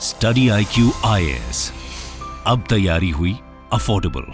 Study IQ IAS, अब तैयारी हुई अफोर्डेबल।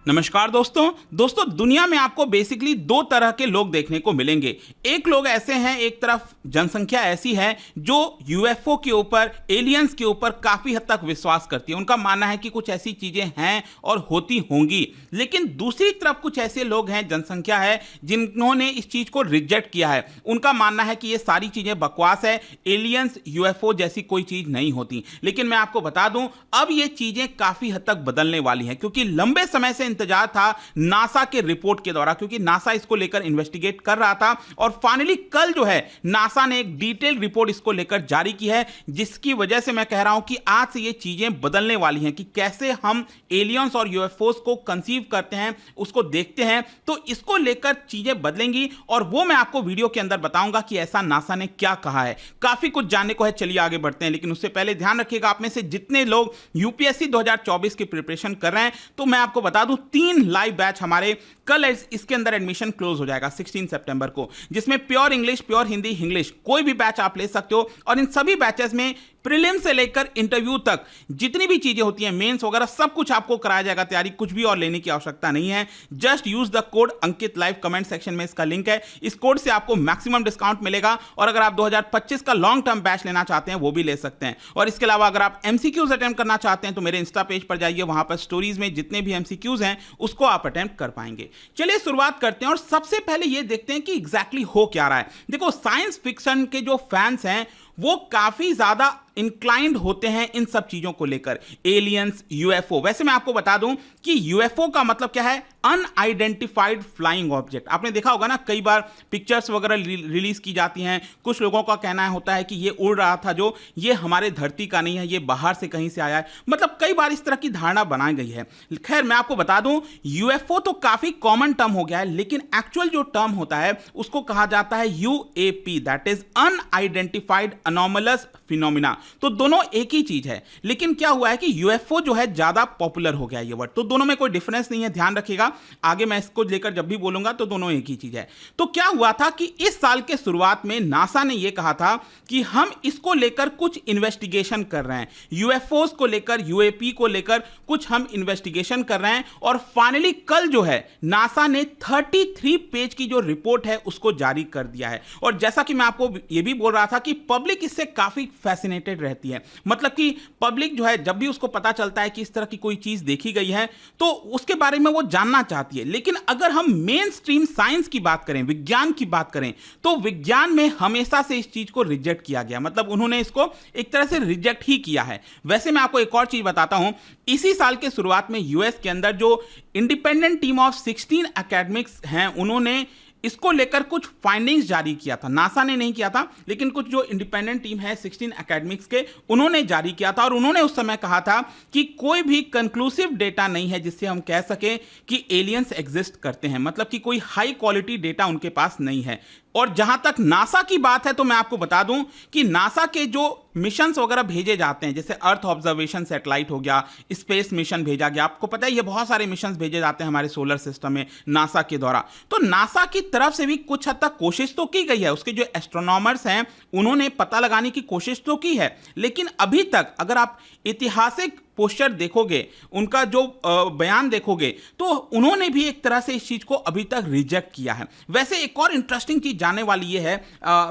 नमस्कार दोस्तों दुनिया में आपको बेसिकली दो तरह के लोग देखने को मिलेंगे। एक लोग ऐसे हैं, एक तरफ जनसंख्या ऐसी है जो यूएफओ के ऊपर, एलियंस के ऊपर काफी हद तक विश्वास करती है। उनका मानना है कि कुछ ऐसी चीजें हैं और होती होंगी। लेकिन दूसरी तरफ कुछ ऐसे लोग हैं, जनसंख्या है, जिन्होंने इस चीज को रिजेक्ट किया है। उनका मानना है कि ये सारी चीजें बकवास है, एलियंस यूएफओ जैसी कोई चीज नहीं होती। लेकिन मैं आपको बता दूं, अब ये चीजें काफी हद तक बदलने वाली हैं, क्योंकि लंबे समय से इंतजार था नासा के रिपोर्ट के द्वारा, क्योंकि नासा इसको लेकर इन्वेस्टिगेट कर रहा था। और फाइनली कल जो है नासा ने एक डिटेल रिपोर्ट इसको लेकर जारी की है, जिसकी वजह से मैं कह रहा हूं कि आज से ये चीजें बदलने वाली हैं कि कैसे हम एलियंस और यूएफओस को कंसीव करते हैं, उसको देखते हैं। तो इसको लेकर चीजें बदलेंगी और वो मैं आपको वीडियो के अंदर बताऊंगा कि ऐसा नासा ने क्या कहा है। काफी कुछ जानने को है, चलिए आगे बढ़ते हैं। लेकिन उससे पहले ध्यान रखिएगा, आप में से जितने लोग यूपीएससी 2024 की प्रिपरेशन कर रहे हैं, तो मैं आपको बता दूं 3 लाइव बैच हमारे कल इसके अंदर एडमिशन क्लोज हो जाएगा 16 सितंबर को, जिसमें pure English, pure Hindi, English कोई भी बैच आप ले सकते हो। और इन सभी बैचेस में प्रीलिम से लेकर इंटरव्यू तक जितनी भी चीजें होती हैं, मेंस वगैरह सब कुछ आपको कराया जाएगा तैयारी। कुछ भी और लेने की आवश्यकता नहीं है। Just use the code Ankit live, comment section में इसका लिंक है। इस कोड से आपको मैक्सिमम डिस्काउंट मिलेगा। और अगर आप 2025 का लॉन्ग टर्म बैच लेना चाहते हैं वो भी ले सकते हैं। और इसके अलावा अगर आप एमसीक्यूज अटेम्प्ट करना चाहते हैं तो मेरे इंस्टा पेज पर जाइए, वहां पर स्टोरीज में जितने भी एमसीक्यूज हैं उसको आप अटेम्प्ट कर पाएंगे। चलिए शुरुआत करते हैं और सबसे पहले ये देखते हैं कि एग्जैक्टली हो क्या रहा है। देखो, साइंस फिक्शन के जो फैंस हैं वो काफी ज्यादा इंक्लाइंड होते हैं इन सब चीजों को लेकर, एलियंस, यूएफओ। वैसे मैं आपको बता दूं कि यूएफओ का मतलब क्या है, अनआइडेंटिफाइड फ्लाइंग ऑब्जेक्ट। आपने देखा होगा ना, कई बार पिक्चर्स वगैरह रिलीज की जाती हैं। कुछ लोगों का कहना होता है कि ये उड़ रहा था, जो ये हमारे धरती का नहीं है, ये बाहर से कहीं से आया है। मतलब कई बार इस तरह की धारणा बनाई गई है। खैर, मैं आपको बता दूं, यूएफओ तो काफी कॉमन टर्म हो गया है, लेकिन एक्चुअल जो टर्म होता है उसको कहा जाता है UAP, that is unidentified anomalous phenomena. तो दोनों एक ही चीज है। लेकिन क्या हुआ है कि यूएफओ जो है ज्यादा पॉपुलर हो गया ये वर्ड। तो दोनों में कोई डिफरेंस नहीं है, ध्यान रखिएगा। आगे मैं इसको लेकर जब भी बोलूंगा तो दोनों एक ही चीज है। तो क्या हुआ था कि इस साल के शुरुआत में नासा ने यह कहा था कि हम इसको लेकर कुछ इन्वेस्टिगेशन कर रहे हैं, यूएफओस को लेकर, यूएपी को लेकर कुछ हम इन्वेस्टिगेशन कर रहे हैं। और फाइनली कल जो है नासा ने 33 पेज की जो रिपोर्ट है उसको जारी कर दिया है। और जैसा कि मैं आपको यह भी बोल रहा था कि पब्लिक इससे काफी फैसिनेटेड रहती है। मतलब कि पब्लिक जो है, जब भी उसको पता चलता है कि इस तरह की कोई चीज देखी गई है तो उसके बारे में वो जानना चाहती है। लेकिन अगर हम मेन स्ट्रीम साइंस की बात करें, विज्ञान की बात करें, तो विज्ञान में हमेशा से इस चीज को रिजेक्ट किया गया। मतलब उन्होंने इसको एक तरह से रिजेक्ट ही किया है। वैसे मैं आपको एक और चीज बताता हूं, इसी साल के शुरुआत में यूएस के अंदर जो इंडिपेंडेंट टीम ऑफ 16 एकेडमिक्स हैं, उन्होंने इसको लेकर कुछ फाइंडिंग्स जारी किया था। नासा ने नहीं किया था, लेकिन कुछ जो इंडिपेंडेंट टीम है 16 एकेडमिक्स के, उन्होंने जारी किया था। और उन्होंने उस समय कहा था कि कोई भी कंक्लूसिव डेटा नहीं है जिससे हम कह सकें कि एलियंस एग्जिस्ट करते हैं। मतलब कि कोई हाई क्वालिटी डेटा उनके पास नहीं है। और जहां तक नासा की बात है तो मैं आपको बता दूं कि नासा के जो मिशंस वगैरह भेजे जाते हैं, जैसे अर्थ ऑब्जर्वेशन सैटेलाइट हो गया, स्पेस मिशन भेजा गया, आपको पता है ये बहुत सारे मिशंस भेजे जाते हैं हमारे सोलर सिस्टम में नासा के द्वारा। तो नासा की तरफ से भी कुछ हद तक कोशिश तो की गई है। उसके जो एस्ट्रोनॉमर्स हैं उन्होंने पता लगाने की कोशिश तो की है। लेकिन अभी तक अगर आप ऐतिहासिक पोस्टर देखोगे, उनका जो बयान देखोगे, तो उन्होंने भी एक तरह से इस चीज को अभी तक रिजेक्ट किया है। वैसे एक और इंटरेस्टिंग चीज जानने वाली ये है,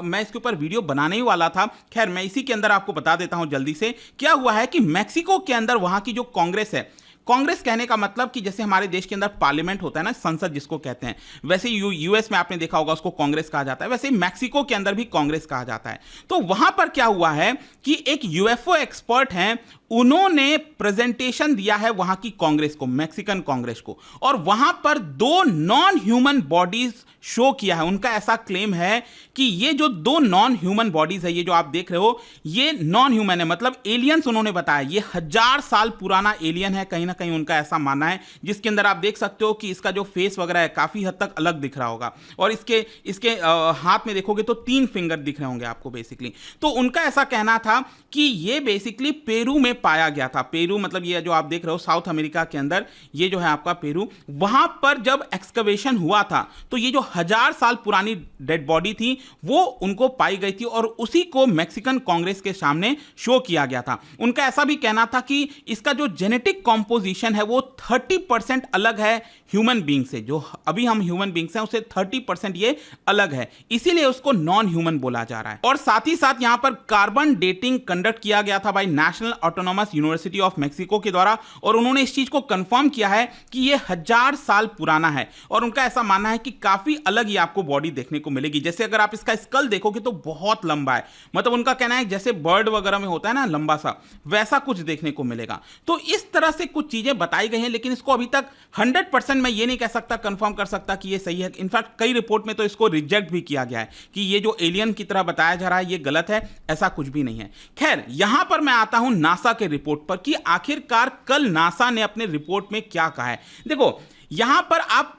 मैं इसके ऊपर वीडियो बनाने ही वाला था। खैर, मैं इसी के अंदर आपको बता देता हूं जल्दी से। क्या हुआ है कि मैक्सिको के अंदर वहां की जो कांग्रेस है, कांग्रेस कहने का मतलब कि जैसे हमारे देश के अंदर पार्लियामेंट होता है ना, संसद जिसको कहते हैं, वैसे यूएस में आपने देखा होगा उसको कांग्रेस कहा जाता है, वैसे मैक्सिको के अंदर भी कांग्रेस कहा जाता है। तो वहां पर क्या हुआ है कि एक यूएफओ एक्सपर्ट हैं, उन्होंने प्रेजेंटेशन दिया है वहां की कांग्रेस को, मैक्सिकन कांग्रेस को। और वहां पर 2 नॉन ह्यूमन बॉडीज शो किया है। उनका ऐसा क्लेम है कि ये जो 2 नॉन ह्यूमन बॉडीज है, ये जो आप देख रहे हो, ये नॉन ह्यूमन है, मतलब एलियंस उन्होंने बताया। ये 1000 साल पुराना एलियन है, कहीं ना कहीं उनका ऐसा मानना है, जिसके अंदर आप देख सकते हो कि इसका जो फेस वगैरह है काफी हद तक अलग दिख रहा होगा। और इसके हाथ में देखोगे तो 3 फिंगर दिख रहे होंगे आपको बेसिकली। तो उनका ऐसा कहना था कि ये बेसिकली पेरू में पाया गया था। पेरू मतलब ये जो आप देख रहे हो साउथ अमेरिका के अंदर, ये जो है आपका पेरू, वहां पर जब एक्सकवेशन हुआ था तो ये जो 1000 साल पुरानी डेड बॉडी थी वो उनको पाई गई थी और उसी को मैक्सिकन कांग्रेस के सामने शो किया गया था। उनका ऐसा भी कहना था कि इसका जो जेनेटिक कॉम्पोजिशन है वो 30% अलग है ह्यूमन बीइंग से। जो अभी हम ह्यूमन बीइंग्स हैं उससे 30% ये अलग है, इसीलिए उसको नॉन ह्यूमन बोला जा रहा है। और साथ ही साथ यहां पर कार्बन डेटिंग कंडक्ट किया गया था by national autonomous university of Mexico के द्वारा, और उन्होंने इस चीज को कंफर्म किया है कि ये 1000 साल पुराना है। और उनका ऐसा मानना है कि काफी अलग ही आपको बॉडी देखने को मिलेगी। जैसे अगर आप इसका स्कल देखोगे तो बहुत लंबा है, मतलब उनका कहना है जैसे बर्ड वगैरह में होता है ना लंबा सा, वैसा कुछ देखने को मिलेगा। तो इस तरह से कुछ चीजें बताई गई हैं, लेकिन इसको अभी तक 100% मैं ये नहीं कह सकता, कंफर्म कर सकता कि ये सही है। इनफैक्ट कई रिपोर्ट में तो इसको रिजेक्ट भी किया गया है कि ये जो एलियन की तरह बताया जा रहा है ये गलत है, ऐसा कुछ भी नहीं है। खैर, यहां पर मैं आता हूं नासा के रिपोर्ट पर कि आखिरकार कल नासा ने अपने रिपोर्ट में क्या कहा है। देखो, यहां पर आप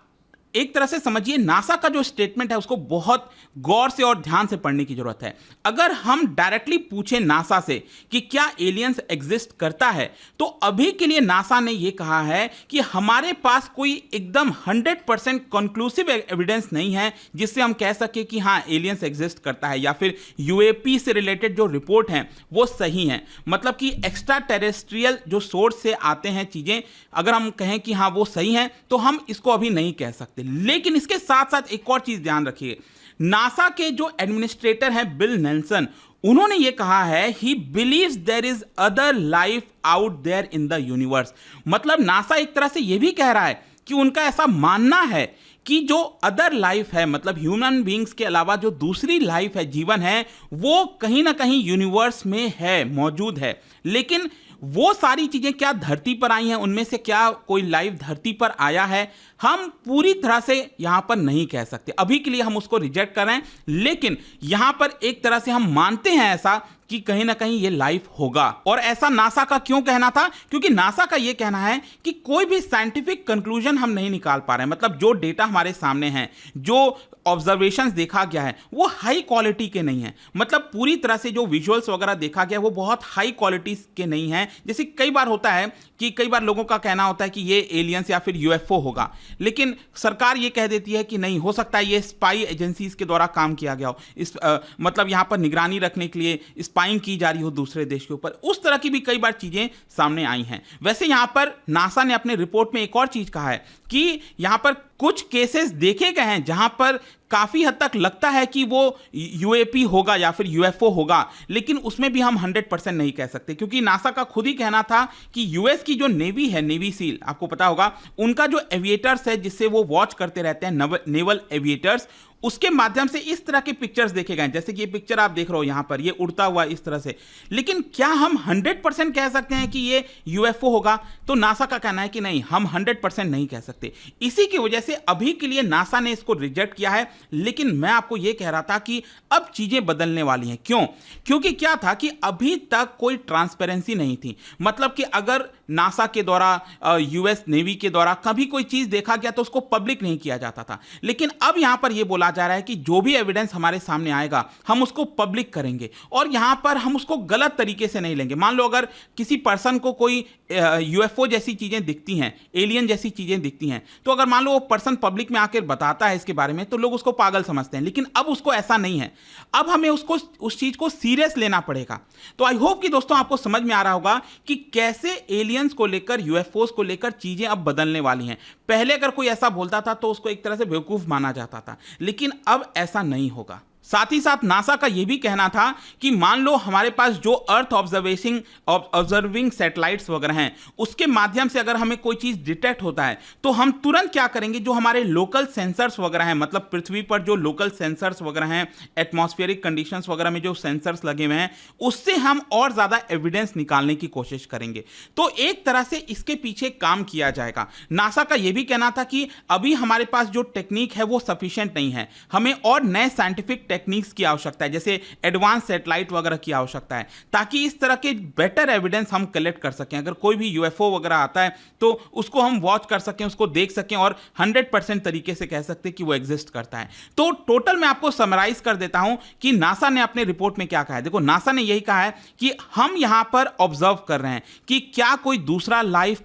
एक तरह से समझिए, नासा का जो स्टेटमेंट है उसको बहुत गौर से और ध्यान से पढ़ने की जरूरत है। अगर हम डायरेक्टली पूछें नासा से कि क्या एलियंस एग्जिस्ट करता है, तो अभी के लिए नासा ने यह कहा है कि हमारे पास कोई एकदम 100% कंक्लूसिव एविडेंस नहीं है जिससे हम कह सके कि हाँ एलियंस एग्जिस्ट करता है, या फिर यूएपी से रिलेटेड जो रिपोर्ट हैं वो सही हैं। मतलब कि एक्स्ट्रा टेरेस्ट्रियल जो सोर्स से आते हैं चीजें, अगर हम कहें कि हाँ वो सही हैं, तो हम इसको अभी नहीं कह सकते। लेकिन इसके साथ साथ एक और चीज ध्यान रखिए, नासा के जो एडमिनिस्ट्रेटर हैं बिल नेल्सन, उन्होंने ये कहा है he believes there is other life out there in the universe. मतलब नासा एक तरह से ये भी कह रहा है कि उनका ऐसा मानना है कि जो अदर लाइफ है, मतलब ह्यूमन बीइंग्स के अलावा जो दूसरी लाइफ है, जीवन है, वो कहीं ना कहीं यूनिवर्स में है, मौजूद है। लेकिन वो सारी चीजें क्या धरती पर आई हैं, उनमें से क्या कोई लाइफ धरती पर आया है, हम पूरी तरह से यहां पर नहीं कह सकते। अभी के लिए हम उसको रिजेक्ट कर रहे हैं, लेकिन यहां पर एक तरह से हम मानते हैं ऐसा कि कहीं ना कहीं ये लाइफ होगा। और ऐसा नासा का क्यों कहना था? क्योंकि नासा का ये कहना है कि कोई भी साइंटिफिक कंक्लूजन हम नहीं निकाल पा रहे हैं। मतलब जो डेटा हमारे सामने हैं, जो ऑब्जर्वेशंस देखा गया है, वो हाई क्वालिटी के नहीं है। मतलब पूरी तरह से जो विजुअल्स वगैरह देखा गया वो बहुत हाई क्वालिटी के नहीं है। जैसे कई बार होता है कि कई बार लोगों का कहना होता है कि ये एलियंस या फिर यूएफओ होगा, लेकिन सरकार ये कह देती है कि नहीं, हो सकता है ये स्पाई एजेंसीज के द्वारा काम किया गया हो, मतलब यहां पर निगरानी रखने के लिए स्पाइंग की जा रही हो दूसरे देश के ऊपर। उस तरह की भी कई बार चीजें सामने आई हैं। वैसे यहां पर नासा ने अपने रिपोर्ट में एक और चीज कहा है कि यहां पर कुछ केसेस देखे गए हैं जहां पर काफी हद तक लगता है कि वो यूएपी होगा या फिर यूएफओ होगा, लेकिन उसमें भी हम 100% नहीं कह सकते, क्योंकि नासा का खुद ही कहना था कि यूएस की जो नेवी है, नेवी सील, आपको पता होगा, उनका जो एविएटर्स है जिससे वो वॉच करते रहते हैं, नेवल एविएटर्स, उसके माध्यम से इस तरह के पिक्चर्स देखे गए, जैसे कि ये पिक्चर आप देख रहे हो यहां पर, ये उड़ता हुआ इस तरह से। लेकिन क्या हम 100% कह सकते हैं कि ये यूएफओ होगा? तो नासा का कहना है कि नहीं, हम 100% नहीं कह सकते। इसी की वजह से अभी के लिए नासा ने इसको रिजेक्ट किया है। लेकिन मैं आपको यह कह रहा था कि अब चीजें बदलने वाली हैं। क्यों? क्योंकि क्या था कि अभी तक कोई ट्रांसपेरेंसी नहीं थी। मतलब कि अगर नासा के द्वारा, यूएस नेवी के द्वारा कभी कोई चीज देखा गया तो उसको पब्लिक नहीं किया जाता था। लेकिन अब यहां पर यह बोला जा रहा है कि जो भी एविडेंस हमारे सामने आएगा हम उसको पब्लिक करेंगे, और यहां पर हम उसको गलत तरीके से नहीं लेंगे। मान लो अगर किसी पर्सन को कोई यूएफओ जैसी चीजें दिखती हैं, एलियन जैसी चीजें दिखती हैं, तो अगर मान लो वो पर्सन पब्लिक में आकर बताता है इसके बारे में, तो लोग उसको पागल समझते हैं। लेकिन अब उसको ऐसा नहीं है, अब हमें उसको उस चीज को सीरियस लेना पड़ेगा। तो आई होप कि दोस्तों आपको समझ में आ रहा होगा कि कैसे एलियंस को लेकर, यूएफओस को लेकर चीजें अब बदलने वाली हैं। पहले अगर कोई ऐसा बोलता था तो उसको एक तरह से बेवकूफ माना जाता था, लेकिन अब ऐसा नहीं होगा। साथ ही साथ नासा का यह भी कहना था कि मान लो हमारे पास जो अर्थ ऑब्जर्विंग सैटेलाइट्स वगैरह हैं, उसके माध्यम से अगर हमें कोई चीज डिटेक्ट होता है तो हम तुरंत क्या करेंगे, जो हमारे लोकल सेंसर्स वगैरह हैं, मतलब पृथ्वी पर जो लोकल सेंसर्स वगैरह हैं, एटमॉस्फेरिक कंडीशंस वगैरह में जो सेंसर्स लगे हुए हैं, उससे हम और ज्यादा एविडेंस निकालने की कोशिश करेंगे। तो एक तरह से इसके पीछे काम किया जाएगा। नासा का यह भी कहना था कि अभी हमारे पास जो टेक्निक है वो सफिशिएंट नहीं है, हमें और नए साइंटिफिक टेक्निक्स की आवश्यकता है, जैसे एडवांस सैटेलाइट वगैरह की आवश्यकता है, ताकि इस तरह के बेटर एविडेंस हम कलेक्ट कर सकें। अगर कोई भी यूएफओ वगैरह आता है तो उसको हम वॉच कर सकें, उसको देख सकें और 100% तरीके से कह सकते हैं कि वो एग्जिस्ट करता है। तो टोटल मैं आपको समराइज कर देता हूं कि नासा ने अपने रिपोर्ट में क्या कहा है। देखो, नासा ने यही कहा है कि हम यहां पर ऑब्जर्व कर रहे हैं कि क्या कोई दूसरा लाइफ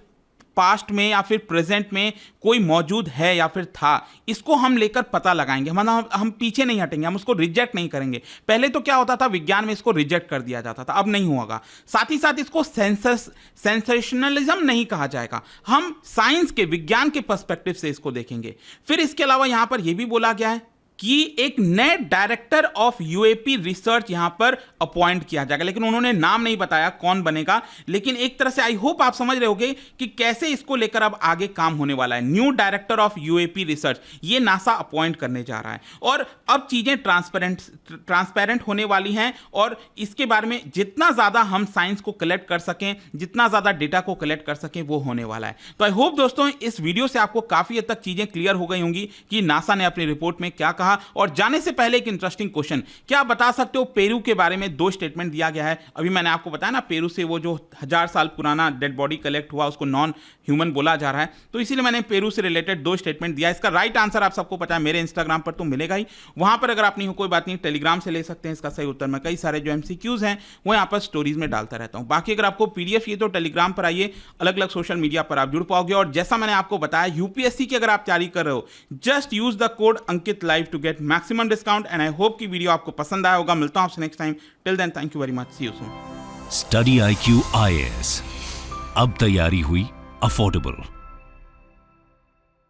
पास्ट में या फिर प्रेजेंट में कोई मौजूद है या फिर था, इसको हम लेकर पता लगाएंगे। मतलब हम पीछे नहीं हटेंगे, हम उसको रिजेक्ट नहीं करेंगे। पहले तो क्या होता था, विज्ञान में इसको रिजेक्ट कर दिया जाता था, अब नहीं होगा। साथ ही साथ इसको सेंसेशनलिज्म नहीं कहा जाएगा, हम साइंस के, विज्ञान के पर्सपेक्टिव से इसको देखेंगे। फिर इसके अलावा यहां पर यह भी बोला गया है कि एक नए डायरेक्टर ऑफ यूएपी रिसर्च यहां पर अपॉइंट किया जाएगा, लेकिन उन्होंने नाम नहीं बताया कौन बनेगा। लेकिन एक तरह से आई होप आप समझ रहे होंगे कि कैसे इसको लेकर अब आगे काम होने वाला है। New director of UAP research ये नासा अपॉइंट करने जा रहा है, और अब चीजें ट्रांसपेरेंट होने वाली हैं, और इसके बारे में जितना ज्यादा हम साइंस को कलेक्ट कर सकें, जितना ज्यादा डेटा को कलेक्ट कर सकें, वो होने वाला है। तो आई होप दोस्तों इस वीडियो से आपको काफी हद तक चीजें क्लियर हो गई होंगी कि नासा ने अपनी रिपोर्ट में क्या कहा। और जाने से पहले एक इंटरेस्टिंग क्वेश्चन, क्या आप बता सकते हो पेरू के बारे में 2 स्टेटमेंट दिया गया है। अभी मैंने आपको बताया ना, पेरू से वो जो 1000 साल पुराना डेड बॉडी कलेक्ट हुआ उसको नॉन ह्यूमन बोला जा रहा है, तो इसीलिए मैंने पेरू से रिलेटेड 2 स्टेटमेंट दिया। इसका राइट आंसर आप सबको पता है, मेरे इंस्टाग्राम पर तो मिलेगा ही, वहां पर अगर आप नहीं हो कोई बात नहीं, टेलीग्राम से ले सकते हैं इसका सही उत्तर। मैं कई सारे जो एमसीक्यूज हैं वो यहाँ पर स्टोरीज में डालता रहता हूँ। बाकी अगर आपको पीडीएफ ये तो टेलीग्राम पर आइए, अलग अलग सोशल मीडिया पर आप जुड़ पाओगे। और जैसा मैंने आपको बताया, यूपीएससी की अगर आप तैयारी कर रहे हो, just use the code Ankit live to get maximum discount. And I hope कि वीडियो आपको पसंद आया होगा। मिलता हूं आपसे next time. Till then, thank you very much, see you soon. Study IQ IAS, अब तैयारी हुई अफोर्डेबल।